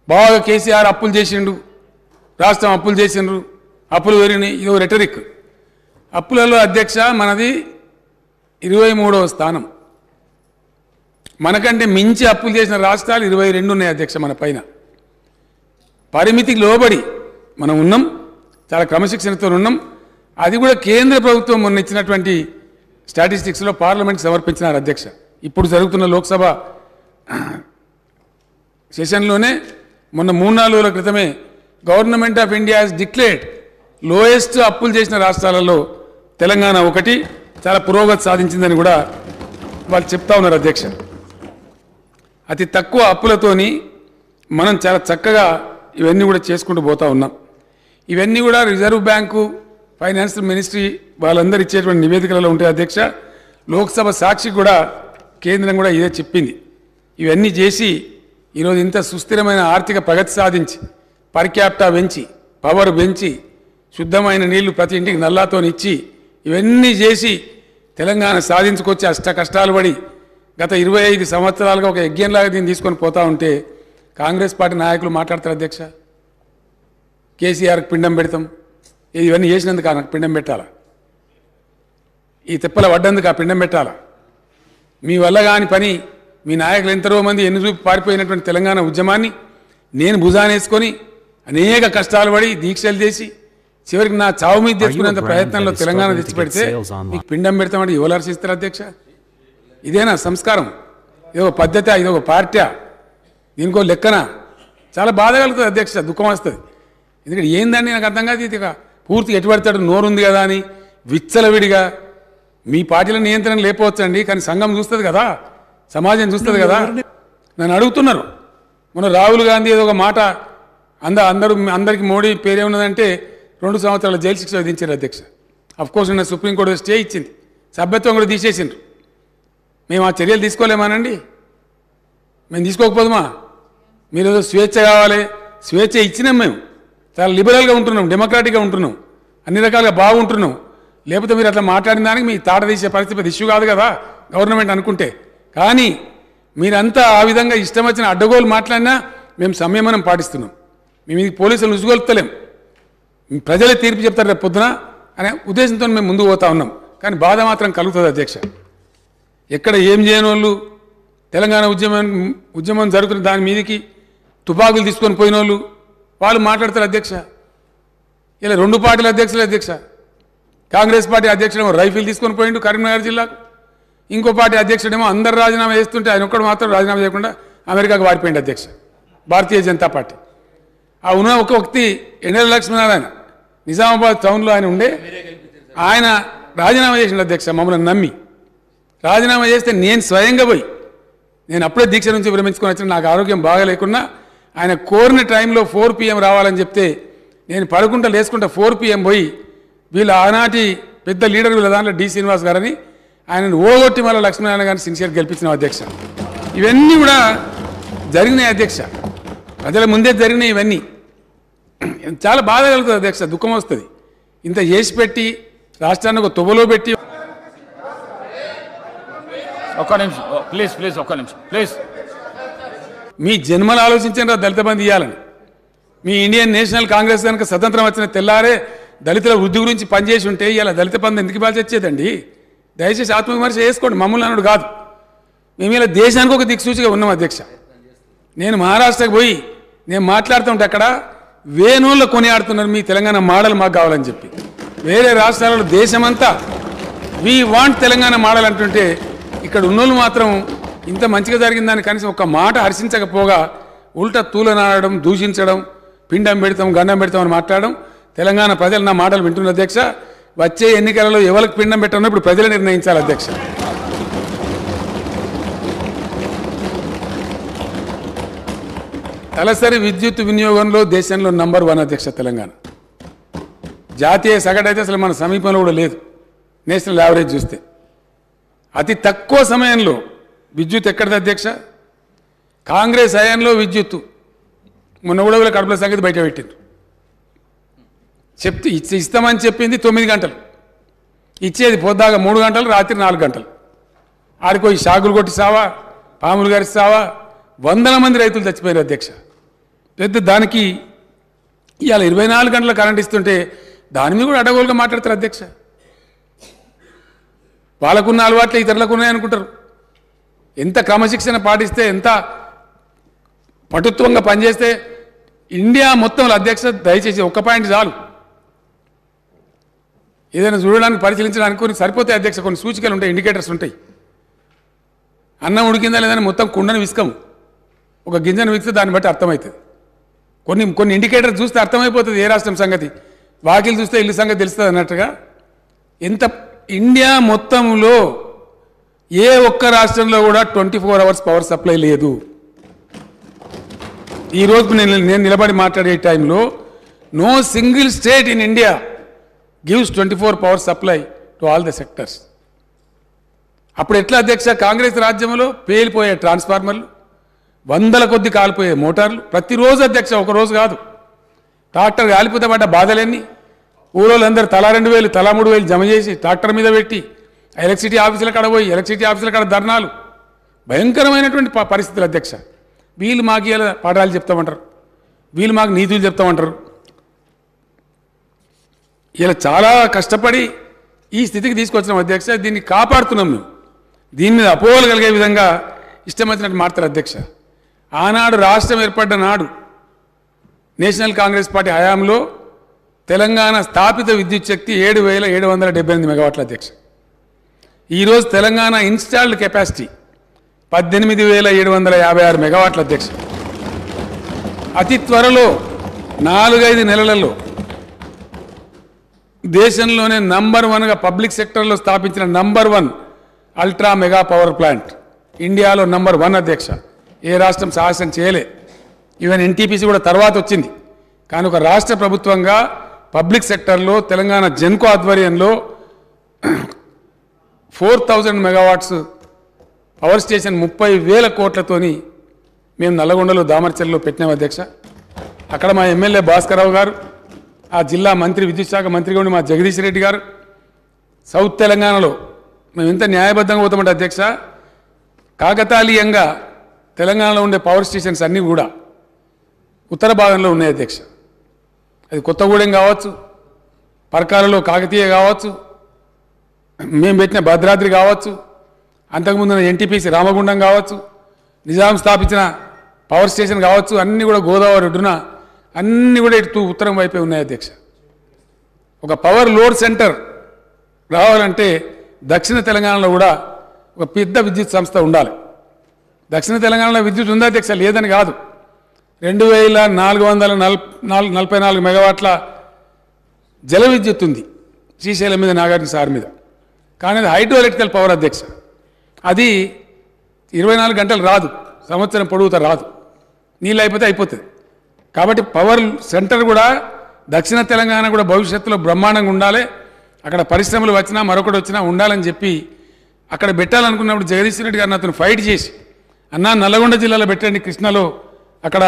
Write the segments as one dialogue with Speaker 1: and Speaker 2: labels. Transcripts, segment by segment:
Speaker 1: బాగా కేసీఆర్ అప్పులు చేసిండు, రాష్ట్రం అప్పులు చేసిండ్రు, అప్పులు పెరిగినాయి. ఇదో రెటరిక్. అప్పులలో అధ్యక్ష మనది 23వ స్థానం. మనకంటే మించి అప్పులు చేసిన రాష్ట్రాలు 22 ఉన్నాయి అధ్యక్ష మన పైన. పరిమితికి లోబడి మనం ఉన్నాం, చాలా క్రమశిక్షణతో ఉన్నాం. అది కూడా కేంద్ర ప్రభుత్వం మొన్న ఇచ్చినటువంటి స్టాటిస్టిక్స్లో పార్లమెంట్కి సమర్పించినారు అధ్యక్ష. ఇప్పుడు జరుగుతున్న లోక్సభ సెషన్లోనే మొన్న 3-4 రోజుల క్రితమే government of India has declared lowest అప్పులు చేసిన రాష్ట్రాలలో తెలంగాణ ఒకటి, చాలా పురోగతి సాధించిందని కూడా వాళ్ళు చెప్తా ఉన్నారు అధ్యక్ష. అతి తక్కువ అప్పులతోని మనం చాలా చక్కగా ఇవన్నీ కూడా చేసుకుంటూ పోతా ఉన్నాం. ఇవన్నీ కూడా రిజర్వ్ బ్యాంకు, ఫైనాన్స్ మినిస్ట్రీ వాళ్ళందరూ ఇచ్చేటువంటి నివేదికలలో ఉంటాయి అధ్యక్ష. లోక్సభ సాక్షి కూడా కేంద్రం కూడా ఇదే చెప్పింది. ఇవన్నీ చేసి ఈరోజు ఇంత సుస్థిరమైన ఆర్థిక ప్రగతి సాధించి, పర్ క్యాపిటా పెంచి, పవర్ పెంచి, శుద్ధమైన నీళ్లు ప్రతి ఇంటికి నల్లాతో ఇచ్చి, ఇవన్నీ చేసి తెలంగాణ సాధించుకొచ్చి అష్ట కష్టాలు పడి గత 25 సంవత్సరాలుగా ఒక యజ్ఞంలాగా దీన్ని తీసుకొని పోతా ఉంటే కాంగ్రెస్ పార్టీ నాయకులు మాట్లాడతారు అధ్యక్ష. కేసీఆర్కి పిండం పెడతాం, ఇవన్నీ చేసినందుకు నాకు పిండం పెట్టాలా? ఈ తిప్పల పడ్డందుకు ఆ పిండం పెట్టాలా? మీ వల్ల కాని పని, మీ నాయకులు ఎంతరో మంది ఎన్ని చూపి పారిపోయినటువంటి తెలంగాణ ఉద్యమాన్ని నేను భుజానేసుకొని అనేక కష్టాలు పడి దీక్షలు చేసి చివరికి నా చావు మీద తెచ్చుకునేంత ప్రయత్నంలో తెలంగాణ తెచ్చిపెడితే మీకు పిండం పెడతామంటే ఎవరు హర్షిస్తారు అధ్యక్ష? ఇదేనా సంస్కారం? ఇదొక పద్ధతి, ఇదొక పార్టీ, దీనికో లెక్కన? చాలా బాధ కలుగుతుంది అధ్యక్ష, దుఃఖం వస్తుంది. ఎందుకంటే ఏందండి నాకు అర్థం కాదు. ఇది పూర్తిగా ఎటుపడతాడు, నోరుంది కదా అని విచ్చలవిడిగా మీ పార్టీల నియంత్రణ లేకపోవచ్చండి, కానీ సంఘం చూస్తుంది కదా, సమాజం చూస్తుంది కదా. నన్ను అడుగుతున్నారు మొన్న రాహుల్ గాంధీ ఏదో ఒక మాట అందరికీ మోడీ పేరే ఉన్నదంటే 2 సంవత్సరాల జైలు శిక్ష విధించారు అధ్యక్ష. అఫ్కోర్స్ నిన్న సుప్రీంకోర్టు స్టే ఇచ్చింది, సభ్యత్వం కూడా తీసేసిండ్రు. మేము ఆ చర్యలు తీసుకోలేమానండి? మేము తీసుకోకపోదుమా? మీరు ఏదో స్వేచ్ఛ కావాలి, స్వేచ్ఛ ఇచ్చినాం. మేము చాలా లిబరల్గా ఉంటున్నాం, డెమోక్రాటిక్గా ఉంటున్నాం, అన్ని రకాలుగా బాగుంటున్నాం. లేకపోతే మీరు అట్లా మాట్లాడిన దానికి మీ తాట తీసే పరిస్థితి ఇష్యూ కాదు కదా గవర్నమెంట్ అనుకుంటే. కానీ మీరంతా ఆ విధంగా ఇష్టం వచ్చిన అడ్డగోలు మాట్లాడినా మేము సంయమనం పాటిస్తున్నాం. మేము ఇది పోలీసులు ఉసుగొలుపుతలేం, ప్రజలే తీర్పు చెప్తారు రేపు పొద్దున అనే ఉద్దేశంతో మేము ముందుకు పోతా ఉన్నాం. కానీ బాధ మాత్రం కలుగుతుంది అధ్యక్ష. ఎక్కడ ఏం చేయని వాళ్ళు తెలంగాణ ఉద్యమం జరుగుతున్న దాని మీదకి తుపాకులు తీసుకొని పోయిన వాళ్ళు మాట్లాడతారు అధ్యక్ష. ఇలా 2 పార్టీల అధ్యక్షులు అధ్యక్ష. కాంగ్రెస్ పార్టీ అధ్యక్షుడేమో రైఫిల్ తీసుకొని పోయిండు కరీంనగర్ జిల్లాకు, ఇంకో పార్టీ అధ్యక్షుడేమో అందరు రాజీనామా చేస్తుంటే ఆయన ఒక్కడు మాత్రం రాజీనామా చేయకుండా అమెరికాకు వారిపోయింది అధ్యక్ష, భారతీయ జనతా పార్టీ. ఆ ఉన్న ఒక వ్యక్తి ఎన్ఎల్ లక్ష్మీనారాయణ నిజామాబాద్ టౌన్లో ఆయన ఉండే, ఆయన రాజీనామా చేసిండు అధ్యక్ష. మమ్మల్ని నమ్మి రాజీనామా చేస్తే నేను స్వయంగా పోయి, నేను అప్పుడే దీక్ష నుంచి విరమించుకొని వచ్చిన, నాకు ఆరోగ్యం బాగా లేకున్నా ఆయన కోరిన టైంలో 4 PM రావాలని చెప్తే నేను పడుకుంటా లేసుకుంటా 4 PM పోయి వీళ్ళ ఆనాటి పెద్ద లీడర్ వీళ్ళ దాంట్లో డి శ్రీనివాస్ గారని ఆయనను ఓగొట్టి మళ్ళీ లక్ష్మీనారాయణ గారిని సిన్సియర్ గెలిపించిన అధ్యక్ష. ఇవన్నీ కూడా జరిగినాయి అధ్యక్ష, ప్రజల ముందే జరిగినాయి. ఇవన్నీ చాలా బాధ కలుగుతుంది అధ్యక్ష, దుఃఖం వస్తుంది. ఇంత చేసి పెట్టి రాష్ట్రాన్ని ఒక తువ్వలో పెట్టి.
Speaker 2: ఒక్క నిమిషం ప్లీజ్, ఒక్క నిమిషం ప్లీజ్.
Speaker 1: మీ జన్మలు ఆలోచించారా దళిత బంధు ఇవ్వాలని? మీ ఇండియన్ నేషనల్ కాంగ్రెస్ కనుక స్వతంత్రం వచ్చిన తెల్లారే దళితుల వృద్ధి గురించి పనిచేసి ఉంటే ఇలా దళిత బంధు ఎందుకు ఇవ్వాల్సి వచ్చేదండి? దయచేసి ఆత్మవిమర్శ చేసుకోండి, మమ్మల్ని అన్నాడు కాదు. మేము ఇలా దేశానికి ఒక దిక్సూచిగా ఉన్నాం అధ్యక్ష. నేను మహారాష్ట్రకు పోయి నేను మాట్లాడుతుంటే అక్కడ వేణువుల్లో కొనియాడుతున్నారు మీ తెలంగాణ మోడల్ మాకు కావాలని చెప్పి. వేరే రాష్ట్రాలలో దేశమంతా వీ వాంట్ తెలంగాణ మోడల్ అంటుంటే ఇక్కడ ఉన్నోళ్ళు మాత్రం ఇంత మంచిగా జరిగిందని కనీసం ఒక మాట హర్షించకపోగా ఉల్టా తూలనాడడం, దూషించడం, పిండం పెడతాం గండం పెడతాం అని మాట్లాడడం. తెలంగాణ ప్రజలు నా మాటలు వింటున్నారు అధ్యక్ష. వచ్చే ఎన్నికలలో ఎవరికి పిండం పెట్టాలో ఇప్పుడు ప్రజలే నిర్ణయించాలి అధ్యక్ష. తలసరి విద్యుత్ వినియోగంలో దేశంలో నంబర్ 1 అధ్యక్ష తెలంగాణ. జాతీయ సగటు అయితే అసలు మన సమీపంలో కూడా లేదు, నేషనల్ యావరేజ్ చూస్తే. అతి తక్కువ సమయంలో విద్యుత్ ఎక్కడిది అధ్యక్ష? కాంగ్రెస్ హయాంలో విద్యుత్తు మొన్న కూడా వీళ్ళ కడుపుల సంగతి బయట పెట్టింది. ఇస్తామని చెప్పింది 9 గంటలు, ఇచ్చేది పొద్దాగా 3 గంటలు, రాత్రి 4 గంటలు. ఆడికో ఈ షాకులు కొట్టి సావా, పాములు గారి సావా, వందల మంది రైతులు చచ్చిపోయారు అధ్యక్ష. పెద్ద దానికి ఇవాళ 24 గంటల కరెంట్ ఇస్తుంటే దాని మీద కూడా అడగోలుగా మాట్లాడతారు అధ్యక్ష. వాళ్ళకున్న అలవాట్లే ఇతరులకు ఉన్నాయనుకుంటారు. ఎంత క్రమశిక్షణ పాటిస్తే, ఎంత పటుత్వంగా పనిచేస్తే ఇండియా మొత్తంలో అధ్యక్ష దయచేసి ఒక్క పాయింట్ చాలు, ఏదైనా చూడడానికి పరిశీలించడానికి కొన్ని సరిపోతాయి అధ్యక్ష. కొన్ని సూచికలు ఉంటాయి, ఇండికేటర్స్ ఉంటాయి. అన్నం ఉడికిందా లేదని మొత్తం కుండను విసుకము, ఒక గింజను విసిస్తే దాన్ని బట్టి అర్థమవుతుంది. కొన్ని ఇండికేటర్స్ చూస్తే అర్థమైపోతుంది ఏ రాష్ట్రం సంగతి, వాకిలు చూస్తే ఇల్లు సంగతి తెలుస్తుంది అన్నట్టుగా. ఎంత ఇండియా మొత్తంలో ఏ ఒక్క రాష్ట్రంలో కూడా 24 అవర్స్ పవర్ సప్లై లేదు. ఈరోజు నేను నిలబడి మాట్లాడే టైంలో no single state in India gives 24 power supply to all the sectors. అప్పుడు ఎట్లా అధ్యక్ష, కాంగ్రెస్ రాజ్యంలో పేలిపోయే ట్రాన్స్ఫార్మర్లు, వందల కొద్ది కాలిపోయే మోటార్లు ప్రతిరోజు అధ్యక్ష, ఒక రోజు కాదు. ట్రాక్టర్ కాలిపోతే పడ్డ బాధలన్నీ ఊరోళ్ళందరూ తలా 2,000 తలా 3,000 జమ చేసి ట్రాక్టర్ మీద పెట్టి ఎలక్ట్రిసిటీ ఆఫీసుల కాడ పోయి ఎలక్ట్రిసిటీ ఆఫీసుల కాడ ధర్నాలు, భయంకరమైనటువంటి పరిస్థితులు అధ్యక్ష. వీళ్ళు మాకు ఇలా పాఠాలు చెప్తామంటారు, వీళ్ళు మాకు నీతులు చెప్తామంటారు. ఇలా చాలా కష్టపడి ఈ స్థితికి తీసుకొచ్చినాం అధ్యక్ష. దీన్ని కాపాడుతున్నాం మేము. దీని మీద అపోహలు కలిగే విధంగా ఇష్టం వచ్చినట్టు మారుతారు అధ్యక్ష. ఆనాడు రాష్ట్రం ఏర్పడ్డ నాడు నేషనల్ కాంగ్రెస్ పార్టీ హయాంలో తెలంగాణ స్థాపిత విద్యుత్ శక్తి 7,778 మెగావాట్ల అధ్యక్ష. ఈరోజు తెలంగాణ ఇన్స్టాల్డ్ కెపాసిటీ 18,756 మెగావాట్ల అధ్యక్ష. అతి త్వరలో 4-5 నెలలలో దేశంలోనే నంబర్ 1గా పబ్లిక్ సెక్టర్లో స్థాపించిన number 1 ultra mega power plant ఇండియాలో నంబర్ 1 అధ్యక్ష. ఏ రాష్ట్రం సాహసం చేయలే. ఈవెన్ ఎన్టీపీసీ కూడా తర్వాత వచ్చింది. కానీ ఒక రాష్ట్ర ప్రభుత్వంగా పబ్లిక్ సెక్టర్లో తెలంగాణ జెన్కో ఆధ్వర్యంలో 4,000 మెగావాట్స్ పవర్ స్టేషన్ 30,000 కోట్లతోని మేము నల్లగొండలో దామర్చల్లో పెట్టినాం అధ్యక్ష. అక్కడ మా ఎమ్మెల్యే భాస్కరరావు గారు, ఆ జిల్లా మంత్రి విద్యుత్ శాఖ మంత్రిగా ఉండి మా జగదీష్ రెడ్డి గారు, సౌత్ తెలంగాణలో మేము ఎంత న్యాయబద్ధంగా పోతామంటే అధ్యక్ష, కాకతాళీయంగా తెలంగాణలో ఉండే పవర్ స్టేషన్స్ అన్నీ కూడా ఉత్తర భాగంలో ఉన్నాయి అధ్యక్ష. అది కొత్తగూడెం కావచ్చు, పరకాలలో కాకతీయ కావచ్చు, మేము పెట్టిన భద్రాద్రి కావచ్చు, అంతకుముందు ఎన్టీపీసీ రామగుండం కావచ్చు, నిజాం స్థాపించిన పవర్ స్టేషన్ కావచ్చు, అన్నీ కూడా గోదావరి ఒడ్డున అన్నీ కూడా ఇటు ఉత్తరం వైపే ఉన్నాయి అధ్యక్ష. ఒక పవర్ లోడ్ సెంటర్ రావాలంటే దక్షిణ తెలంగాణలో కూడా ఒక పెద్ద విద్యుత్ సంస్థ ఉండాలి. దక్షిణ తెలంగాణలో విద్యుత్ ఉందా అధ్యక్ష? లేదని కాదు. 2,444 మెగావాట్ల జల విద్యుత్ ఉంది శ్రీశైలం మీద, నాగార్జున సార్ మీద. కానీ అది హైడ్రో ఎలక్ట్రికల్ పవర్ అధ్యక్ష. అది 24 గంటలు రాదు, సంవత్సరం పొడుగుతా రాదు, నీళ్ళు అయిపోతే అయిపోతుంది. కాబట్టి పవర్ సెంటర్ కూడా దక్షిణ తెలంగాణ కూడా భవిష్యత్తులో బ్రహ్మాండంగా ఉండాలి. అక్కడ పరిశ్రమలు వచ్చినా మరొకటి వచ్చినా ఉండాలని చెప్పి అక్కడ పెట్టాలనుకున్నప్పుడు జగదీష్ రెడ్డి గారిని అతను ఫైట్ చేసి, అన్నా నల్లగొండ జిల్లాలో పెట్టండి, కృష్ణలో అక్కడ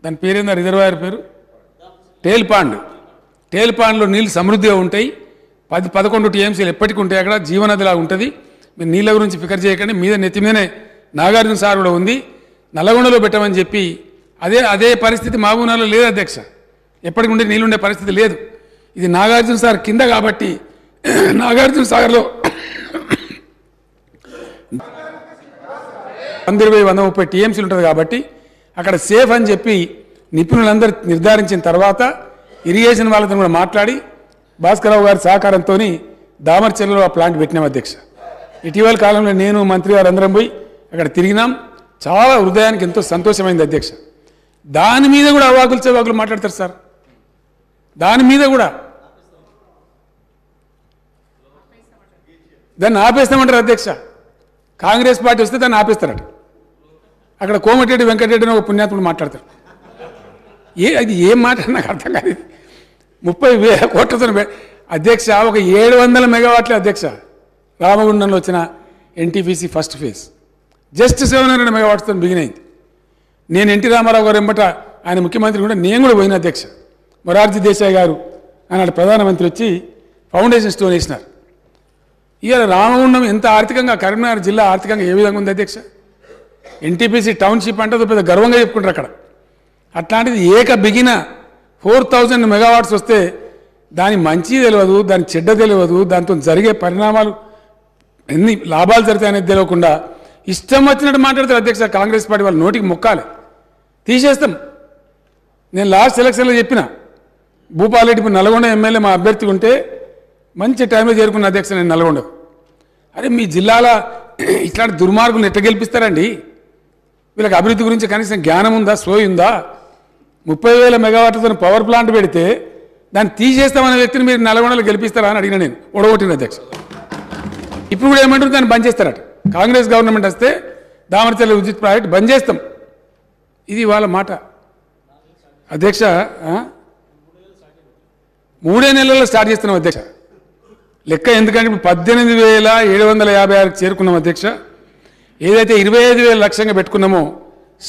Speaker 1: దాని పేరేందా రిజర్వాయర్ పేరు టేల్పాండ్లో నీళ్ళు సమృద్ధిగా ఉంటాయి, 10-11 టీఎంసీలు ఎప్పటికీ ఉంటాయి, అక్కడ జీవనదిలాగా ఉంటుంది. మీరు నీళ్ళ గురించి ఫికర్ చేయకండి, మీద నెత్తి మీదనే నాగార్జున సార్ కూడా ఉంది, నల్లగొండలో పెట్టమని చెప్పి అదే పరిస్థితి మహబూబ్నగర్లో లేదు అధ్యక్ష. ఎప్పటికి ఉండే నీళ్ళు ఉండే పరిస్థితి లేదు. ఇది నాగార్జున సార్ కింద కాబట్టి నాగార్జున సాగర్లో 120-130 టీఎంసీలు ఉంటుంది కాబట్టి అక్కడ సేఫ్ అని చెప్పి నిపుణులందరూ నిర్ధారించిన తర్వాత ఇరిగేషన్ వాళ్ళతో కూడా మాట్లాడి భాస్కరరావు గారి సహకారంతో దామర్చెల్లో ఆ ప్లాంట్ పెట్టినాం అధ్యక్ష. ఇటీవల కాలంలో నేను మంత్రి గారు అందరం పోయి అక్కడ తిరిగినాం. చాలా హృదయానికి ఎంతో సంతోషమైంది అధ్యక్ష. దాని మీద కూడా అవాకులు చెవాకులు మాట్లాడతారు సార్. దాని మీద కూడా దాన్ని ఆపేస్తామంటారు అధ్యక్ష. కాంగ్రెస్ పార్టీ వస్తే దాన్ని ఆపేస్తారట. అక్కడ కోమటిరెడ్డి వెంకటరెడ్డి అని ఒక పుణ్యాత్ముడు మాట్లాడతారు. అది ఏం మాట నాకు అర్థం కాదు. 30,000 కోట్లతో అధ్యక్ష ఒక 700 మెగావాట్లే అధ్యక్ష. రామగుండంలో వచ్చిన ఎన్టీపీసీ ఫస్ట్ ఫేజ్ జస్ట్ 700 మెగావాట్స్తో బిగినైంది. నేను ఎన్టీ రామారావు గారు ఎంబట ఆయన ముఖ్యమంత్రి కూడా నేను కూడా పోయిన అధ్యక్ష. మొరార్జీ దేశాయ్ గారు ఆనాడు ప్రధానమంత్రి వచ్చి ఫౌండేషన్ స్టోన్ వేసినారు. ఇవాళ రామగుండం ఎంత ఆర్థికంగా, కరీంనగర్ జిల్లా ఆర్థికంగా ఏ విధంగా ఉంది అధ్యక్ష? ఎన్టీపీసీ టౌన్షిప్ అంటే పెద్ద గర్వంగా చెప్పుకుంటారు అక్కడ. అట్లాంటిది బిగిన 4000 మెగావాట్స్ వస్తే దాని మంచి తెలియదు, దాని చెడ్డ తెలియదు, దాంతో జరిగే పరిణామాలు ఎన్ని లాభాలు జరుగుతాయనేది తెలియకుండా ఇష్టం వచ్చినట్టు మాట్లాడతారు అధ్యక్ష. కాంగ్రెస్ పార్టీ వాళ్ళు నోటికి మొక్కాలి, తీసేస్తాం. నేను లాస్ట్ ఎలక్షన్లో చెప్పిన భూపాలరెడ్డి ఇప్పుడు నల్గొండ ఎమ్మెల్యే మా అభ్యర్థి ఉంటే మంచి టైంలో చేరుకున్న అధ్యక్ష నేను నల్గొండకు. అరే మీ జిల్లాల ఇట్లాంటి దుర్మార్గులను ఎట్లా గెలిపిస్తారండి? వీళ్ళకి అభివృద్ధి గురించి కనీసం జ్ఞానం ఉందా, సోయి ఉందా? 30,000 మెగావాట్లతో పవర్ ప్లాంట్ పెడితే దాన్ని తీసేస్తామనే వ్యక్తిని మీరు నల్గొండలో గెలిపిస్తారా అని అడిగిన నేను, ఓడగొట్టిన అధ్యక్ష. ఇప్పుడు కూడా ఏమంటారు, దాన్ని బంద్ చేస్తారట. కాంగ్రెస్ గవర్నమెంట్ వస్తే దామరచర్ల విద్యుత్ ప్రాజెక్ట్ బంద్ చేస్తాం, ఇది వాళ్ళ మాట అధ్యక్ష. 3 నెలల్లో స్టార్ట్ చేస్తున్నాం అధ్యక్ష లెక్క. ఎందుకంటే ఇప్పుడు 18,756 చేరుకున్నాం అధ్యక్ష. ఏదైతే 25,000 లక్ష్యంగా పెట్టుకున్నామో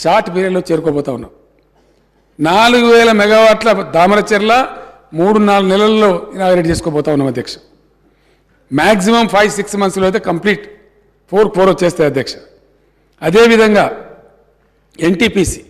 Speaker 1: షార్ట్ పీరియడ్లో చేరుకోబోతా ఉన్నాం. 4,000 మెగావాట్ల దామరచర్ల 3-4 నెలల్లో ఇనాగరేట్ చేసుకోబోతా ఉన్నాం అధ్యక్ష. మ్యాక్సిమం 5-6 మంత్స్లో అయితే కంప్లీట్ 4 వచ్చేస్తాయి అధ్యక్ష. అదేవిధంగా ఎన్టీపీసీ